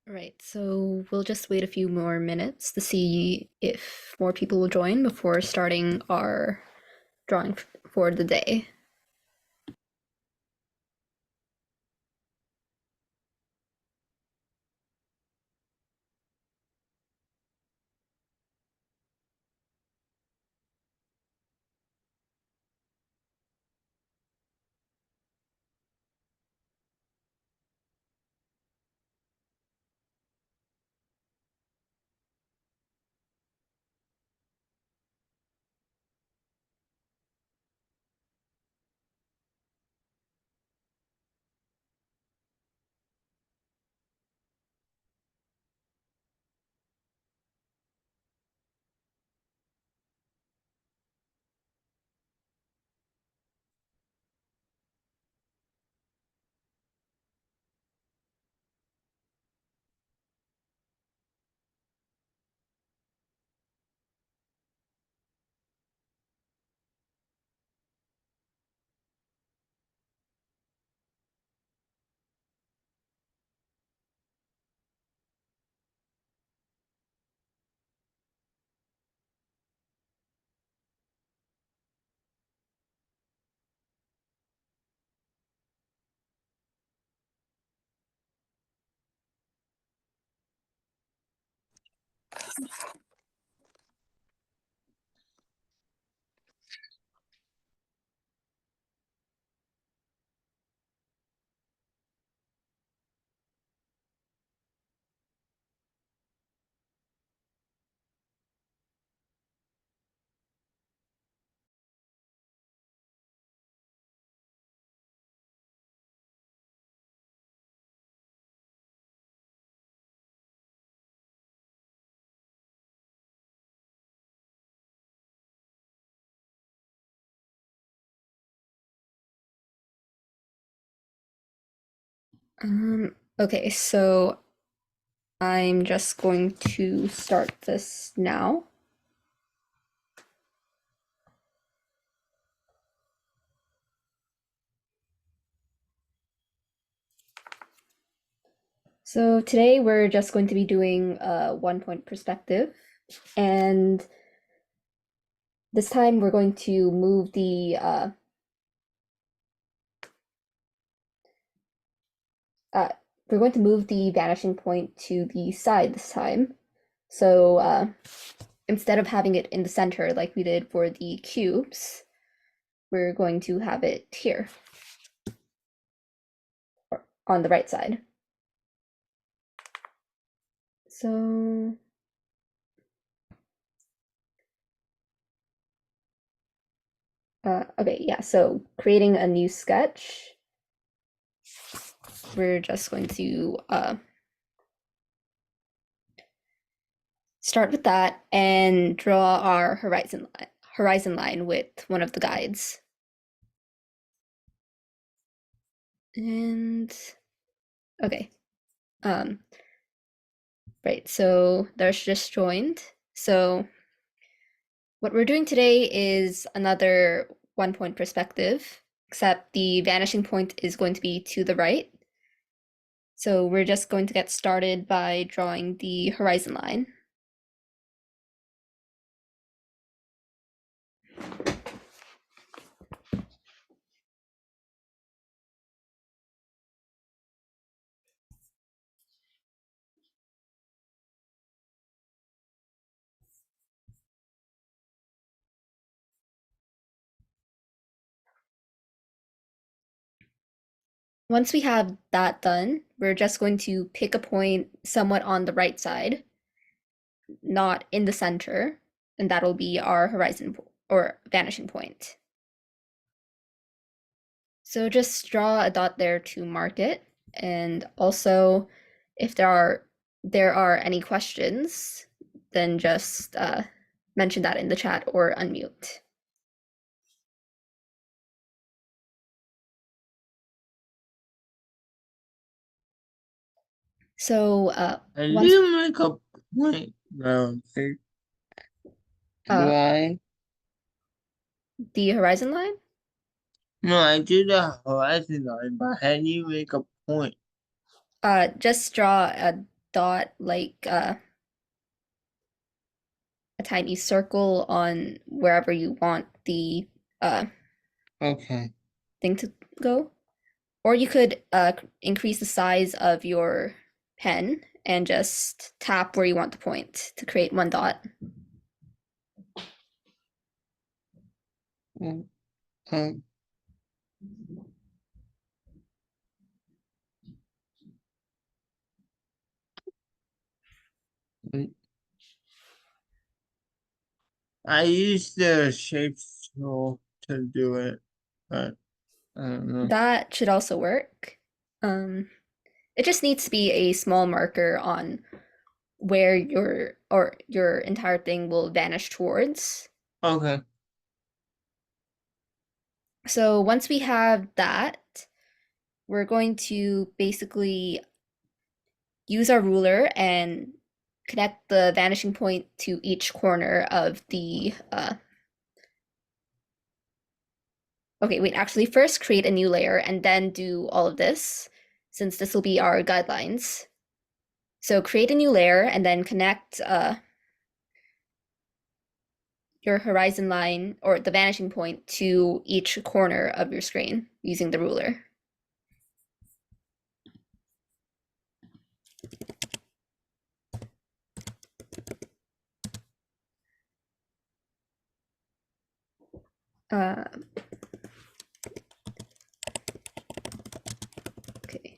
Right, so we'll just wait a few more minutes to see if more people will join before starting our drawing for the day. Okay, so I'm just going to start this now. So today we're just going to be doing a 1 point perspective, and this time we're going to move the uh, we're going to move the vanishing point to the side this time. So instead of having it in the center like we did for the cubes, we're going to have it here on the right side. So okay, yeah, so creating a new sketch, we're just going to start with that and draw our horizon line with one of the guides. And okay, right, so there's just joined. So what we're doing today is another 1 point perspective, except the vanishing point is going to be to the right. So we're just going to get started by drawing the horizon line. Once we have that done, we're just going to pick a point somewhat on the right side, not in the center, and that'll be our horizon or vanishing point. So just draw a dot there to mark it, and also if there are any questions, then just mention that in the chat or unmute. So I once didn't make a point. No, why? the horizon line, No, I did the horizon line, but how do you make a point? just draw a dot like a tiny circle on wherever you want the uh, Okay. thing to go. Or you could increase the size of your pen and just tap where you want the point to create one dot. Mm, Um, I used the shape tool to do it, but I don't know. That should also work. Um, it just needs to be a small marker on where your entire thing will vanish towards. Okay. So once we have that, we're going to basically use our ruler and connect the vanishing point to each corner of the okay, wait, actually first create a new layer and then do all of this, since this will be our guidelines. So create a new layer and then connect your horizon line or the vanishing point to each corner of your screen using the ruler. Uh, okay.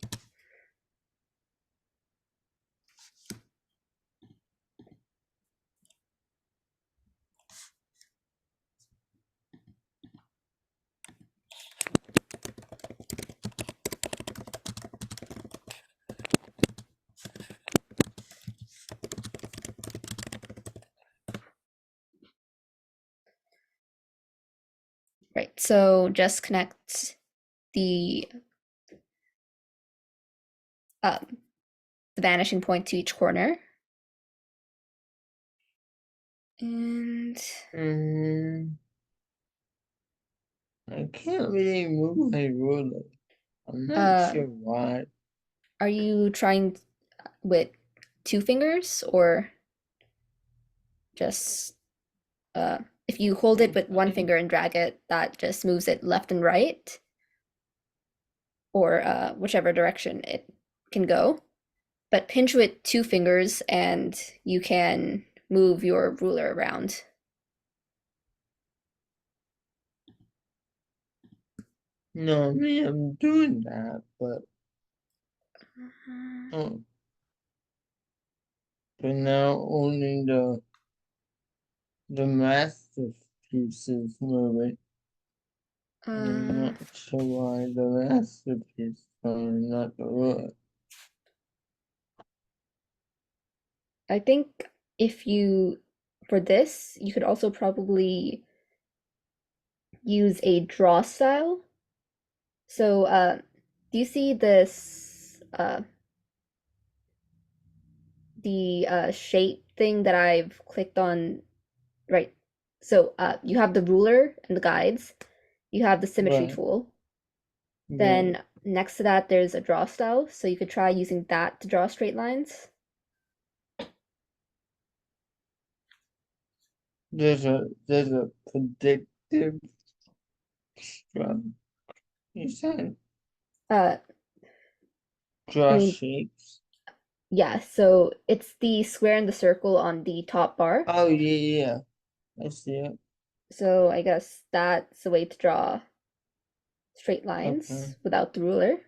Right, so just connect the um, the vanishing point to each corner. And Mm, I can't really move my ruler. I'm not uh, sure why. are you trying with two fingers or just uh, if you hold it with one I, finger and drag it, that just moves it left and right, or whichever direction it can go. But pinch with two fingers and you can move your ruler around. no, I mean, I'm doing that, but oh, but now only the masterpiece is moving. I'm Uh, not sure why the masterpiece not the ruler. I think if you, for this, you could also probably use a draw style. So, do you see this, the shape thing that I've clicked on? Right. So, you have the ruler and the guides. You have the symmetry Right, tool. right. Then next to that, there's a draw style. So you could try using that to draw straight lines. There's a predictive drum. You said Uh, I draw mean, shapes. yeah, so it's the square and the circle on the top bar. Oh yeah, yeah. I see it. So I guess that's a way to draw straight Okay. lines without the ruler.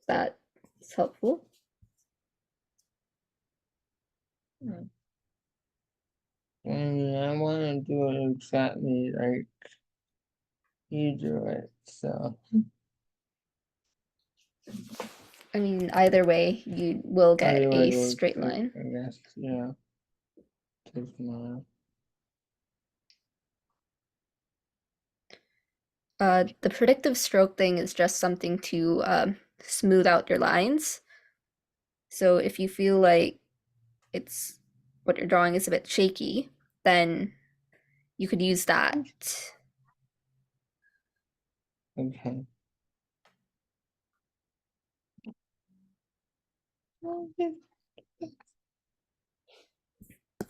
That's helpful. I want to do it exactly like you do it. So I mean, either way, you will get either way a works. straight line. I guess. Yeah. Takes my. The predictive stroke thing is just something to smooth out your lines. So if you feel like it's what you're drawing is a bit shaky, then you could use that. Okay.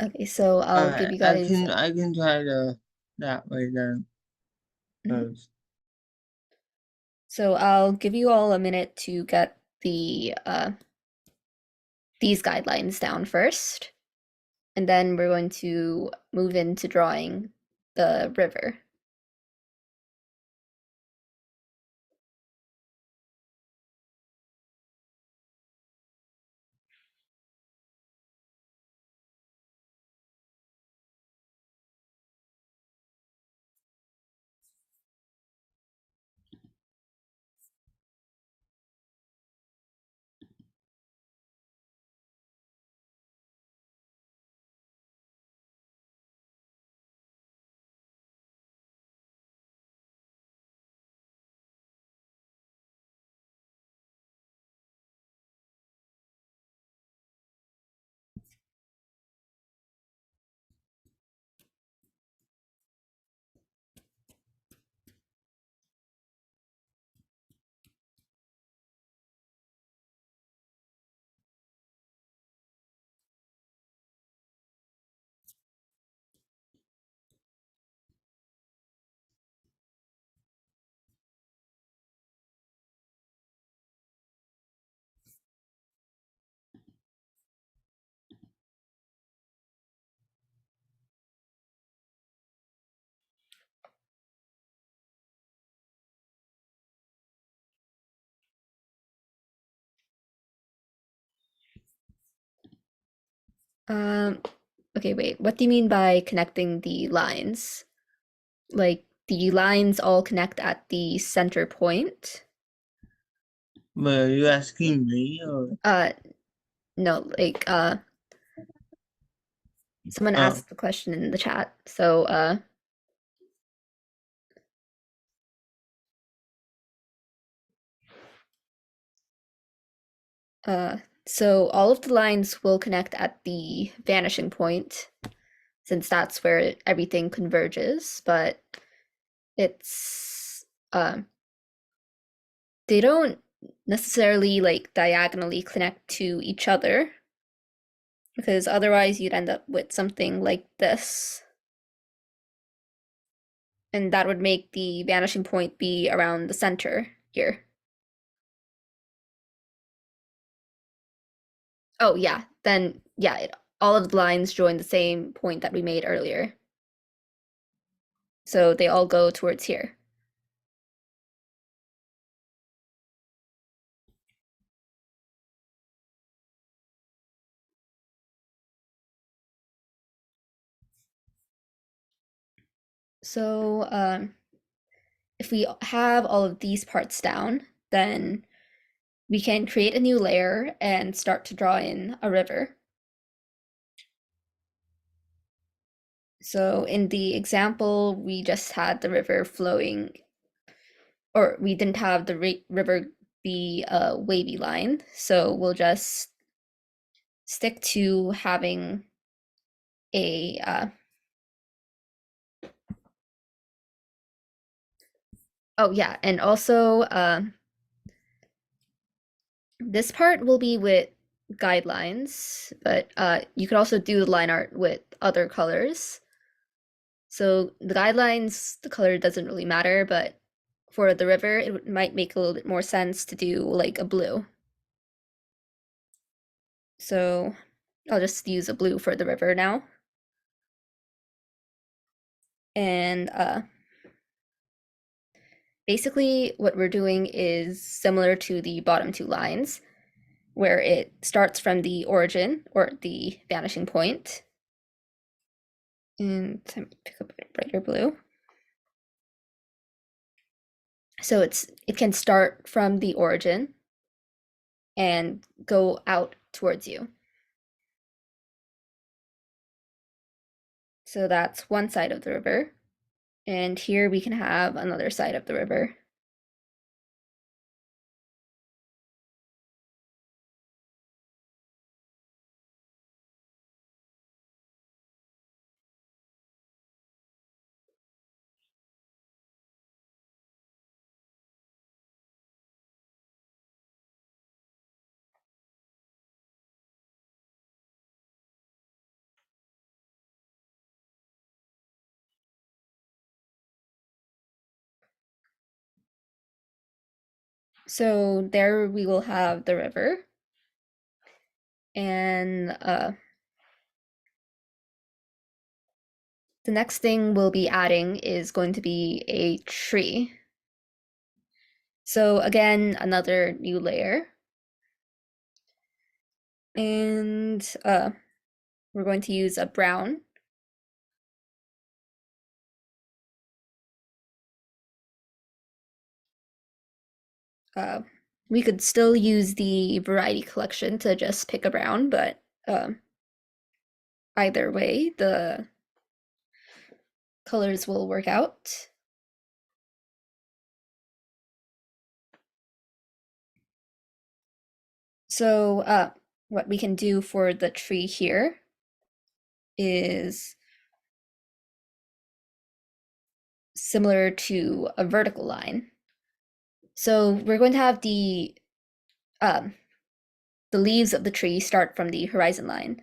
Okay, so I'll give Alright, you guys. I can try to that way then. Mhm. 'Cause So I'll give you all a minute to get these guidelines down first, and then we're going to move into drawing the river. Um, okay, wait. What do you mean by connecting the lines? Like the lines all connect at the center point? but are you asking me or Uh, no, like someone oh asked the question in the chat. So uh so all of the lines will connect at the vanishing point since that's where everything converges, but it's they don't necessarily like diagonally connect to each other because otherwise you'd end up with something like this. And that would make the vanishing point be around the center here. Oh, yeah, then yeah, all of the lines join the same point that we made earlier. So they all go towards here. So if we have all of these parts down, then we can create a new layer and start to draw in a river. So in the example, we just had the river flowing, or we didn't have the river be a wavy line. So we'll just stick to having a oh yeah, and also this part will be with guidelines, but you could also do the line art with other colors. So the guidelines, the color doesn't really matter, but for the river, it might make a little bit more sense to do like a blue. So I'll just use a blue for the river now. And basically what we're doing is similar to the bottom two lines, where it starts from the origin or the vanishing point. And pick up a brighter blue. So it can start from the origin and go out towards you. So that's one side of the river. And here we can have another side of the river. So there we will have the river, and the next thing we'll be adding is going to be a tree. So again, another new layer. And we're going to use a brown. Uh, we could still use the variety collection to just pick a brown, but either way, the colors will work out. So what we can do for the tree here is similar to a vertical line. So we're going to have the leaves of the tree start from the horizon line.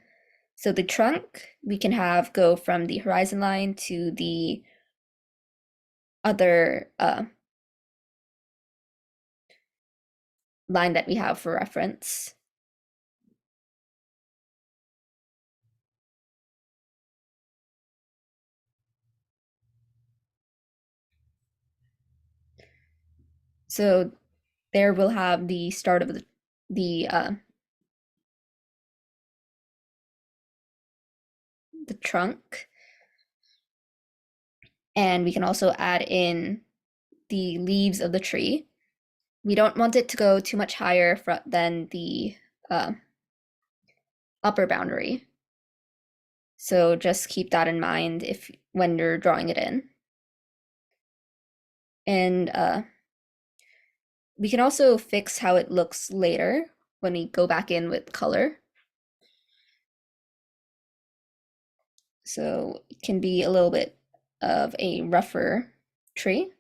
So the trunk we can have go from the horizon line to the other line that we have for reference. So there we'll have the start of the trunk, and we can also add in the leaves of the tree. We don't want it to go too much higher than the upper boundary. So just keep that in mind if when you're drawing it in. And we can also fix how it looks later when we go back in with color. So it can be a little bit of a rougher tree.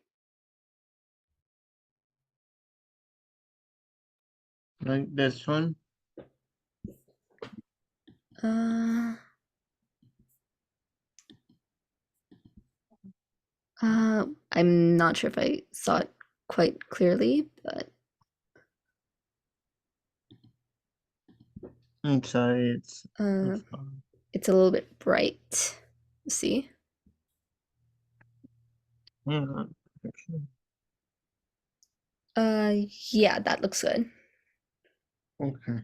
Like this one. Uh, I'm not sure if I saw it quite clearly, but I'm sorry, uh, it's fine. it's a little bit bright. See? Yeah, actually. Yeah, that looks good. Okay.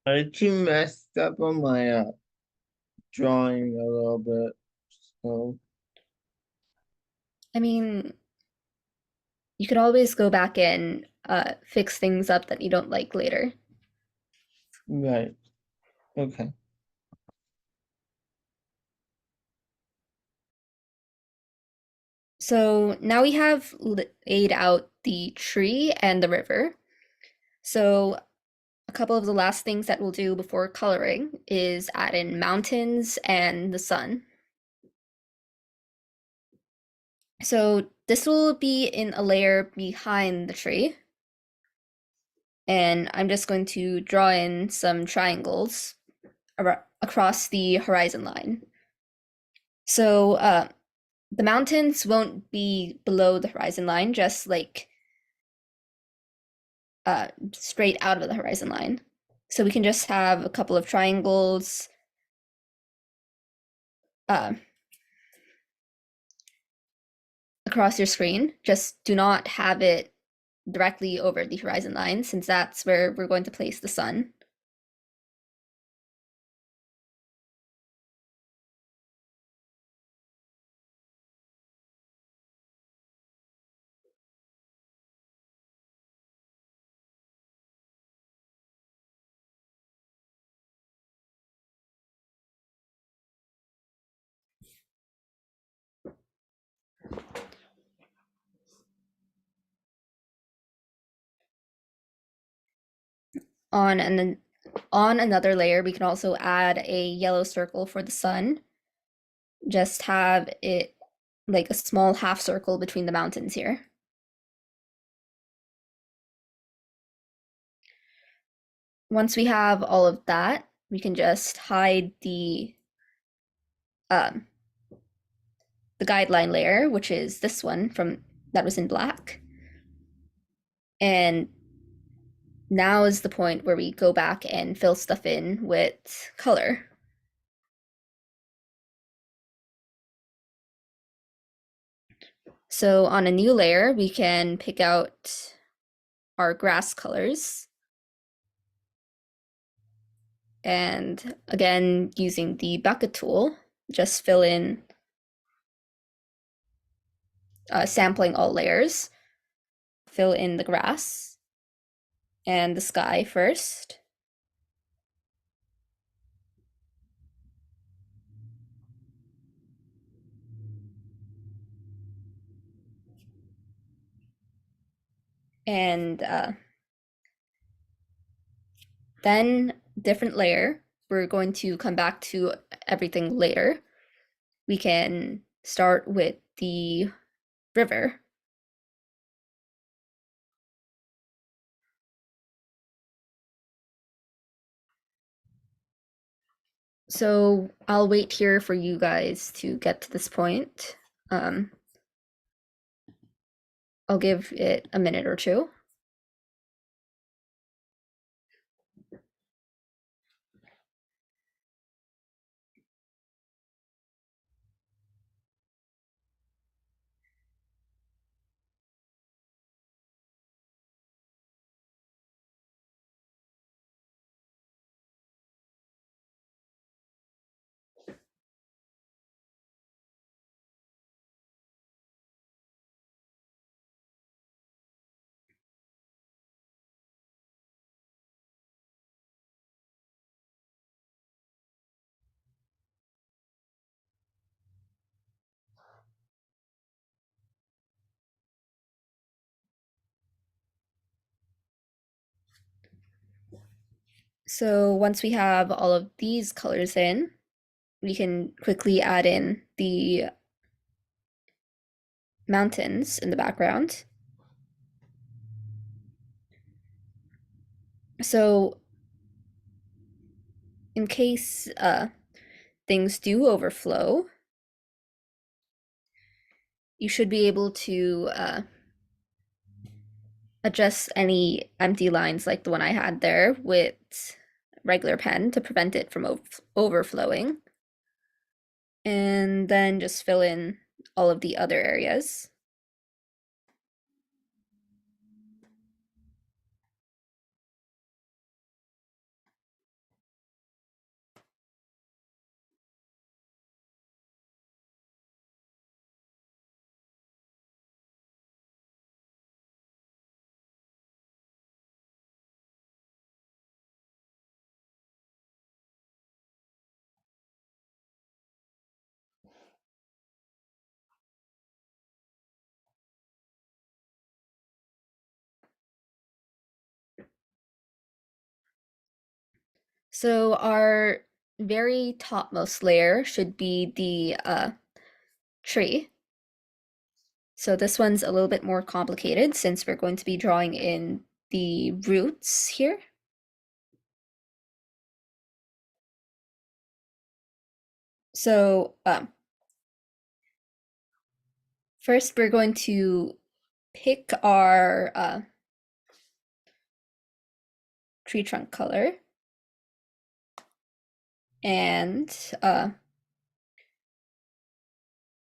I actually messed up on my drawing a little bit. So I mean, you can always go back and fix things up that you don't like later. right. Okay. So now we have laid out the tree and the river. So a couple of the last things that we'll do before coloring is add in mountains and the sun. So this will be in a layer behind the tree. And I'm just going to draw in some triangles across the horizon line. So the mountains won't be below the horizon line, just like straight out of the horizon line. So we can just have a couple of triangles uh, across your screen. Just do not have it directly over the horizon line, since that's where we're going to place the sun. On an on another layer, we can also add a yellow circle for the sun. Just have it like a small half circle between the mountains here. Once we have all of that, we can just hide um, the guideline layer, which is this one from that was in black. And now is the point where we go back and fill stuff in with color. So on a new layer, we can pick out our grass colors. And again, using the bucket tool, just fill in, sampling all layers, fill in the grass and the sky first. And then different layer. We're going to come back to everything later. We can start with the river. So I'll wait here for you guys to get to this point. Um, I'll give it a minute or two. So once we have all of these colors in, we can quickly add in the mountains in the background. So in case things do overflow, you should be able to adjust any empty lines like the one I had there with regular pen to prevent it from overflowing. And then just fill in all of the other areas. So our very topmost layer should be the tree. So this one's a little bit more complicated since we're going to be drawing in the roots here. So first we're going to pick our tree trunk color and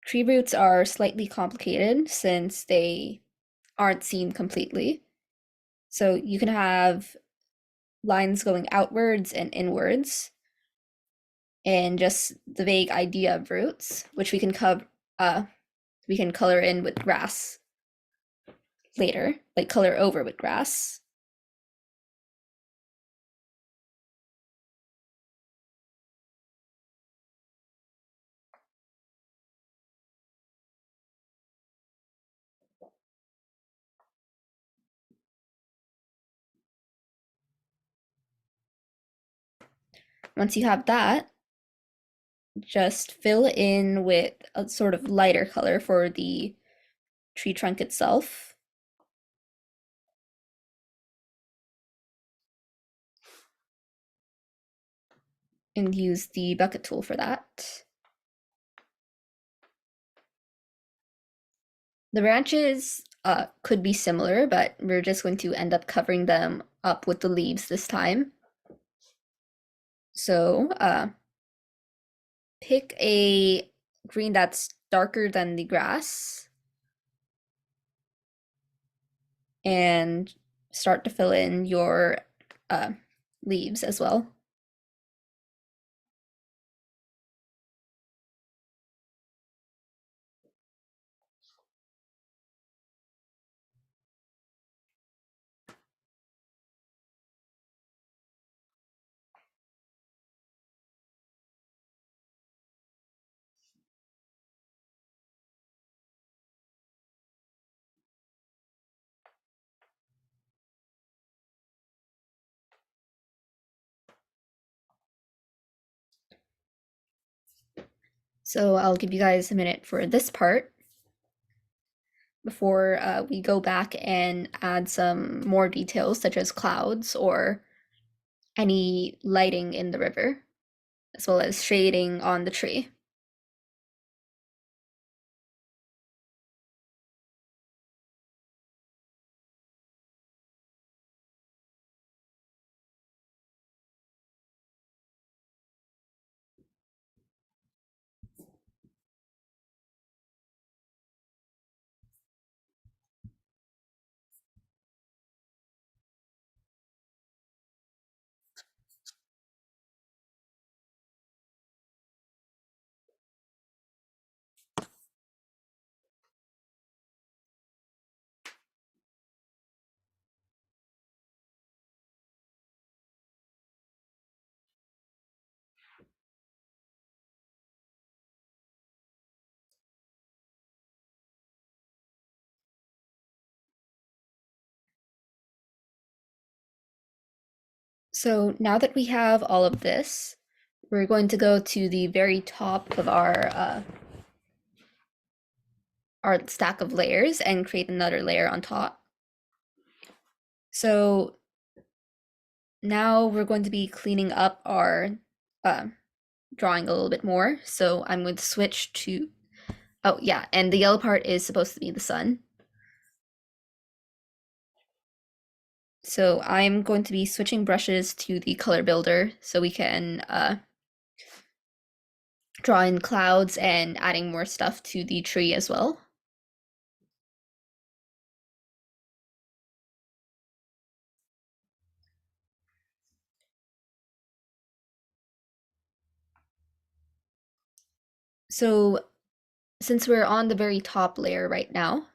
tree roots are slightly complicated since they aren't seen completely. So you can have lines going outwards and inwards, and just the vague idea of roots, which we can color in with grass later, like color over with grass. Once you have that, just fill in with a sort of lighter color for the tree trunk itself. And use the bucket tool for that. The branches could be similar, but we're just going to end up covering them up with the leaves this time. So pick a green that's darker than the grass and start to fill in your uh, leaves as well. So I'll give you guys a minute for this part before we go back and add some more details such as clouds or any lighting in the river, as well as shading on the tree. So now that we have all of this, we're going to go to the very top of our stack of layers and create another layer on top. So now we're going to be cleaning up our uh, drawing a little bit more. So I'm going to switch to, oh yeah, and the yellow part is supposed to be the sun. So I'm going to be switching brushes to the color builder so we can draw in clouds and adding more stuff to the tree as well. So since we're on the very top layer right now,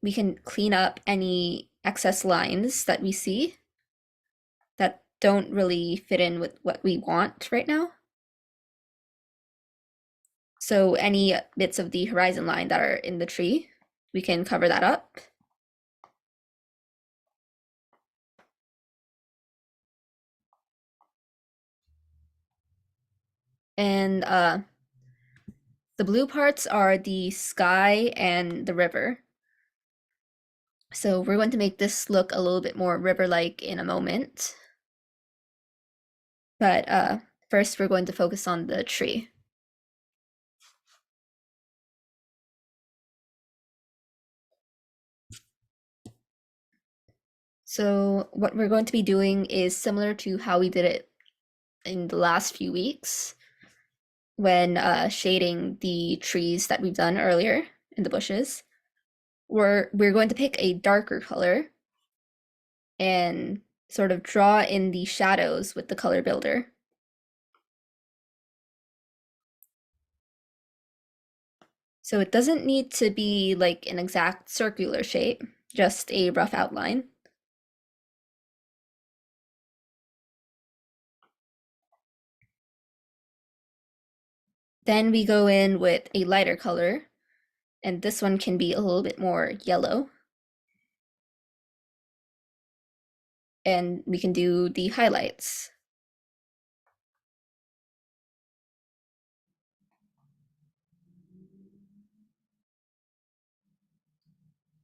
we can clean up any excess lines that we see that don't really fit in with what we want right now. So any bits of the horizon line that are in the tree, we can cover that up. And the blue parts are the sky and the river. So we're going to make this look a little bit more river-like in a moment. But first we're going to focus on the tree. So what we're going to be doing is similar to how we did it in the last few weeks when shading the trees that we've done earlier in the bushes. We're going to pick a darker color and sort of draw in the shadows with the color builder. So it doesn't need to be like an exact circular shape, just a rough outline. Then we go in with a lighter color, and this one can be a little bit more yellow. And we can do the highlights.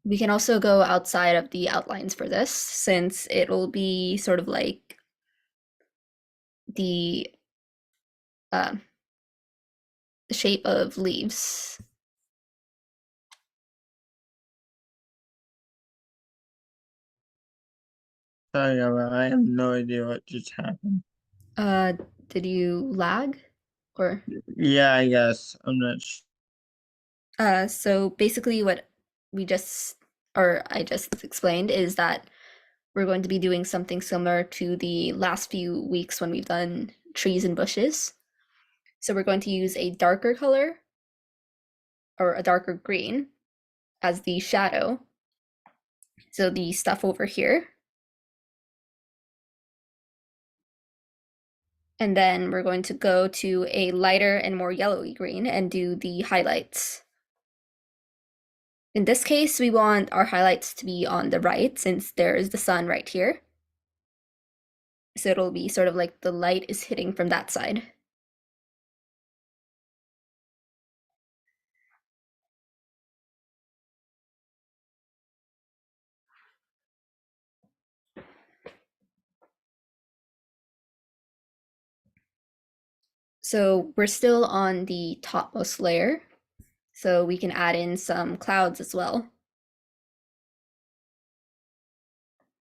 We can also go outside of the outlines for this, since it will be sort of like the uh, shape of leaves. sorry, I have no idea what just happened. Uh, did you lag? Or Yeah, I guess. I'm not sure. so basically what we just or I just explained is that we're going to be doing something similar to the last few weeks when we've done trees and bushes. So we're going to use a darker color or a darker green as the shadow. So the stuff over here. And then we're going to go to a lighter and more yellowy green and do the highlights. In this case, we want our highlights to be on the right since there is the sun right here. So it'll be sort of like the light is hitting from that side. So we're still on the topmost layer, so we can add in some clouds as well.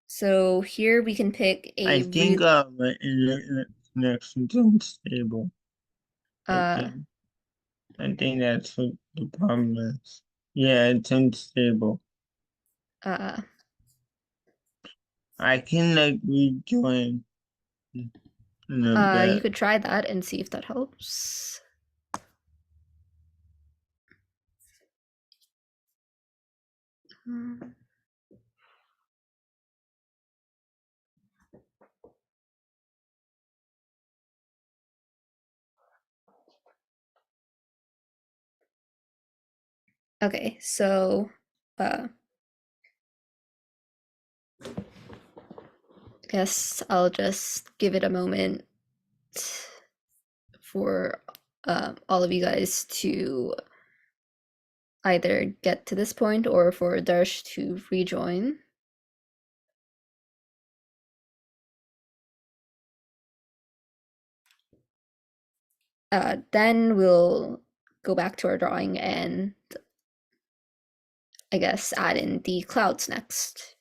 So here we can pick I a think real my internet connection's unstable. I uh think. I think that's what the problem is. Yeah, it's unstable. uh I can like rejoin in a you bit. could try that and see if that helps. Hmm. Okay, so I guess I'll just give it a moment for all of you guys to either get to this point or for Darsh to rejoin. Then we'll go back to our drawing and I guess add in the clouds next.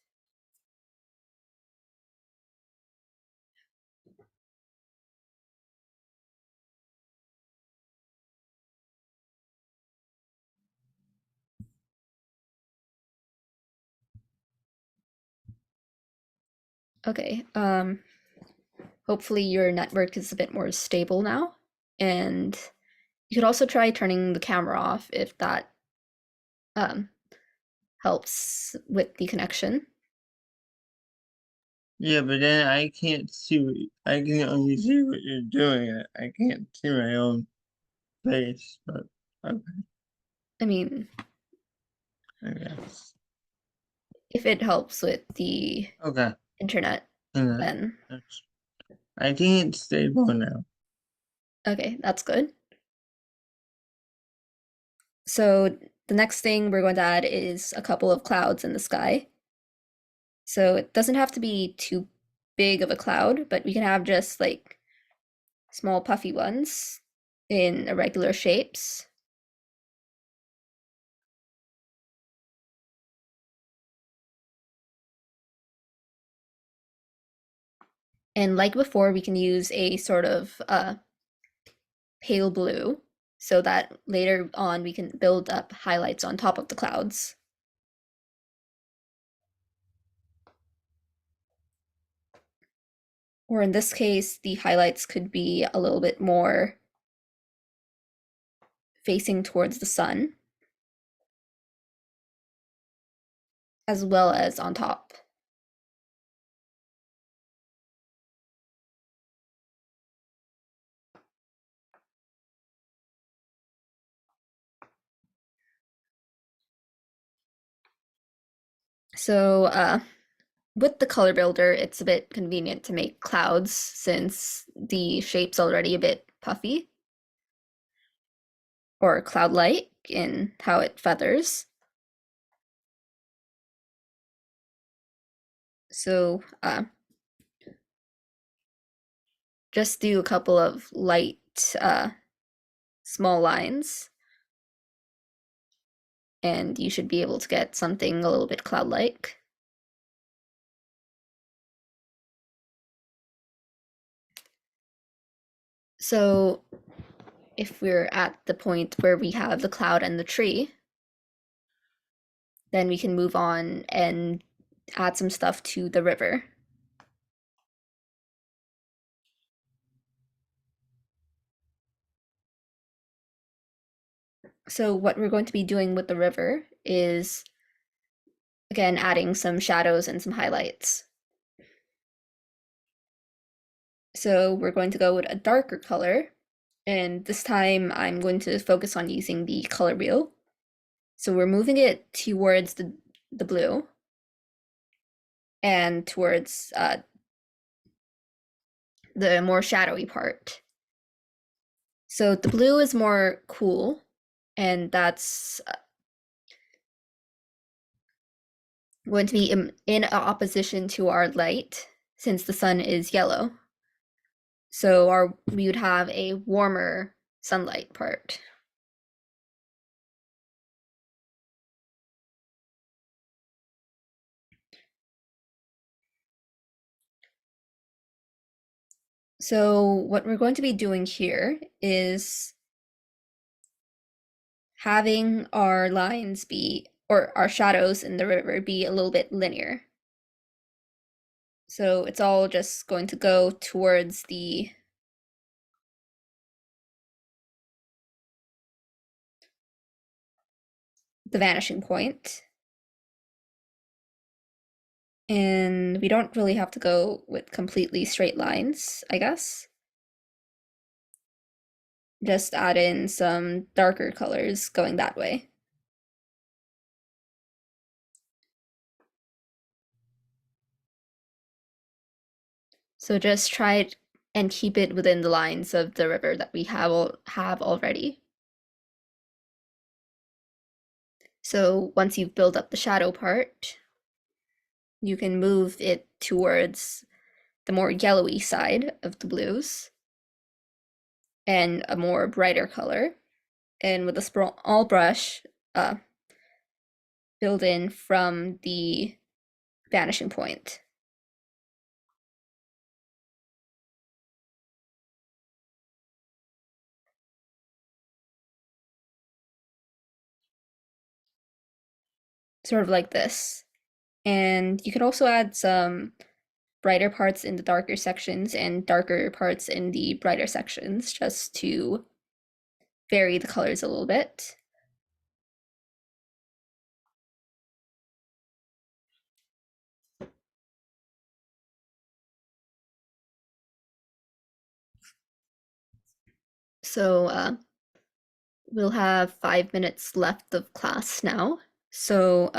Okay, hopefully your network is a bit more stable now. And you could also try turning the camera off if that um, helps with the connection. Yeah, but then I can't see I can only see what you're doing. I can't see my own face, but okay, I mean, I guess. if it helps with the Okay. internet, Uh, then I think it's stable now. okay, that's good. So the next thing we're going to add is a couple of clouds in the sky. So it doesn't have to be too big of a cloud, but we can have just like small puffy ones in irregular shapes. And like before, we can use a sort of pale blue so that later on we can build up highlights on top of the clouds. Or in this case, the highlights could be a little bit more facing towards the sun, as well as on top. So with the color builder, it's a bit convenient to make clouds since the shape's already a bit puffy or cloud-like in how it feathers. So just do a couple of light small lines and you should be able to get something a little bit cloud-like. So if we're at the point where we have the cloud and the tree, then we can move on and add some stuff to the river. So what we're going to be doing with the river is, again, adding some shadows and some highlights. So we're going to go with a darker color, and this time I'm going to focus on using the color wheel. So we're moving it towards the blue and towards the more shadowy part. So the blue is more cool, and that's going to be in opposition to our light since the sun is yellow. So we would have a warmer sunlight part. So what we're going to be doing here is having our lines be, or our shadows in the river be a little bit linear. So it's all just going to go towards the vanishing point. And we don't really have to go with completely straight lines, I guess. Just add in some darker colors going that way. So just try it and keep it within the lines of the river that we have already. So once you've built up the shadow part, you can move it towards the more yellowy side of the blues and a more brighter color. And with a small brush, build in from the vanishing point. Sort of like this. And you can also add some brighter parts in the darker sections and darker parts in the brighter sections just to vary the colors a little bit. So we'll have 5 minutes left of class now. So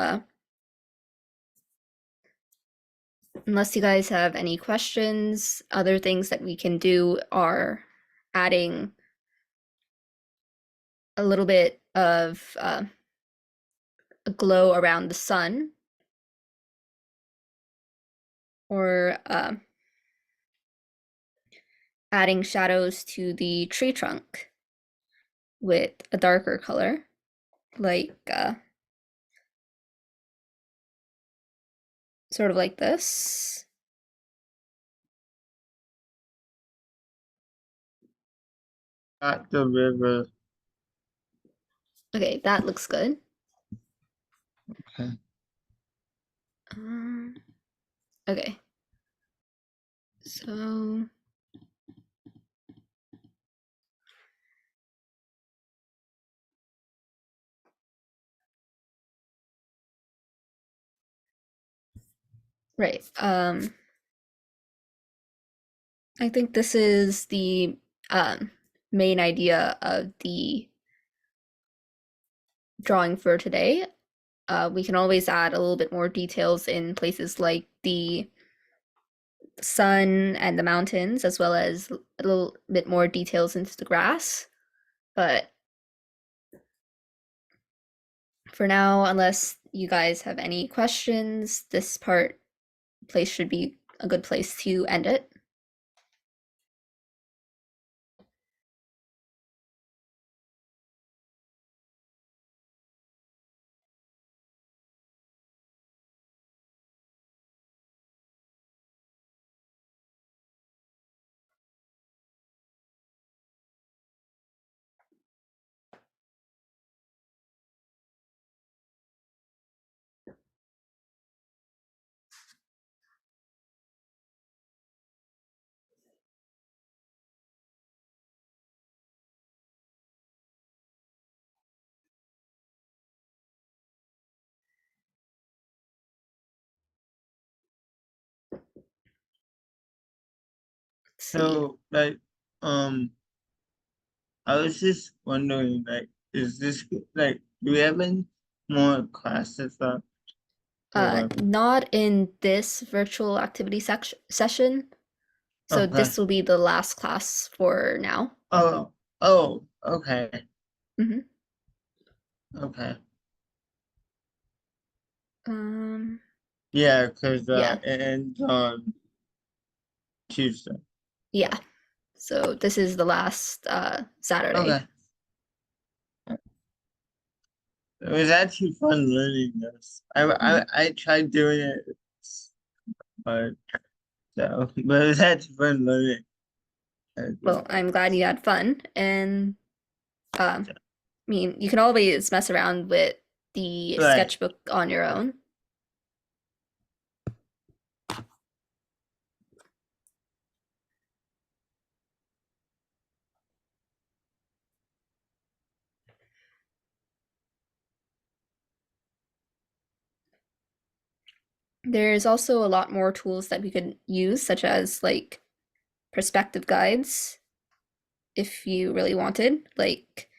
unless you guys have any questions, other things that we can do are adding a little bit of a glow around the sun, or adding shadows to the tree trunk with a darker color, like sort of like this. At the river. Okay, that looks good. Okay. Um, okay, so right. I think this is the main idea of the drawing for today. We can always add a little bit more details in places like the sun and the mountains, as well as a little bit more details into the grass. But for now, unless you guys have any questions, this place should be a good place to end it. see. So like I was just wondering, like, is this like, do we have any more classes up or Not in this virtual activity session. So okay? this will be the last class for now. Oh, oh, okay, Hmm. okay. Um, Yeah, because yeah, it ends on Tuesday. yeah. So So this is the last Saturday. okay. It was actually fun learning this. Mhm. I tried doing it, but but it was actually fun learning. Well, I'm glad you had fun, and I mean, you can always mess around with the Right. sketchbook on your own. There's also a lot more tools that we could use, such as like perspective guides, if you really wanted, like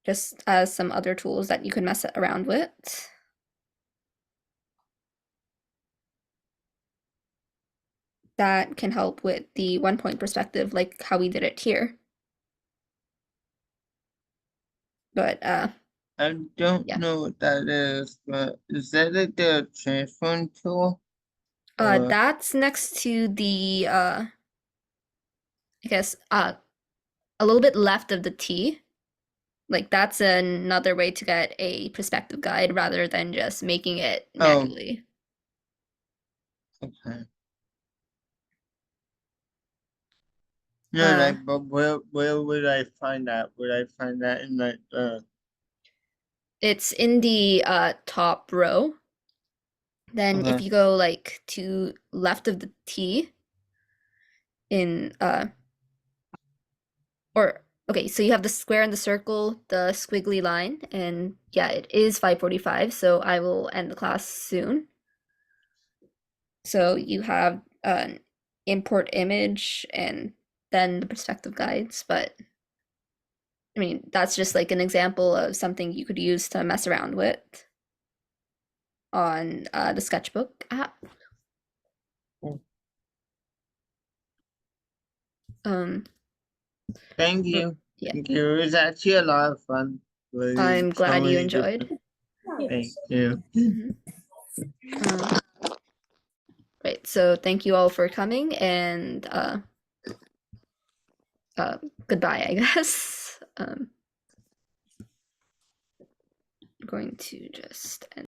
just as some other tools that you can mess around with. That can help with the 1 point perspective, like how we did it here. But I don't yeah, know what that is, but is that like the transform tool? Or that's next to the I guess a little bit left of the T. Like that's another way to get a perspective guide rather than just making it oh, manually. okay. No, Uh, like, but where would I find that? Would I find that in like it's in the top row. Then if okay. you go like to left of the T in or okay, so you have the square and the circle, the squiggly line, and yeah, it is 5:45, so I will end the class soon. So you have an import image and then the perspective guides, but I mean, that's just like an example of something you could use to mess around with on the sketchbook app. Cool. Um, Thank but you. yeah, Thank you. It was actually a lot of fun learning I'm so glad you many enjoyed. different. Thank you. Mhm. Right, so thank you all for coming and uh, goodbye, I guess. I'm going to just end.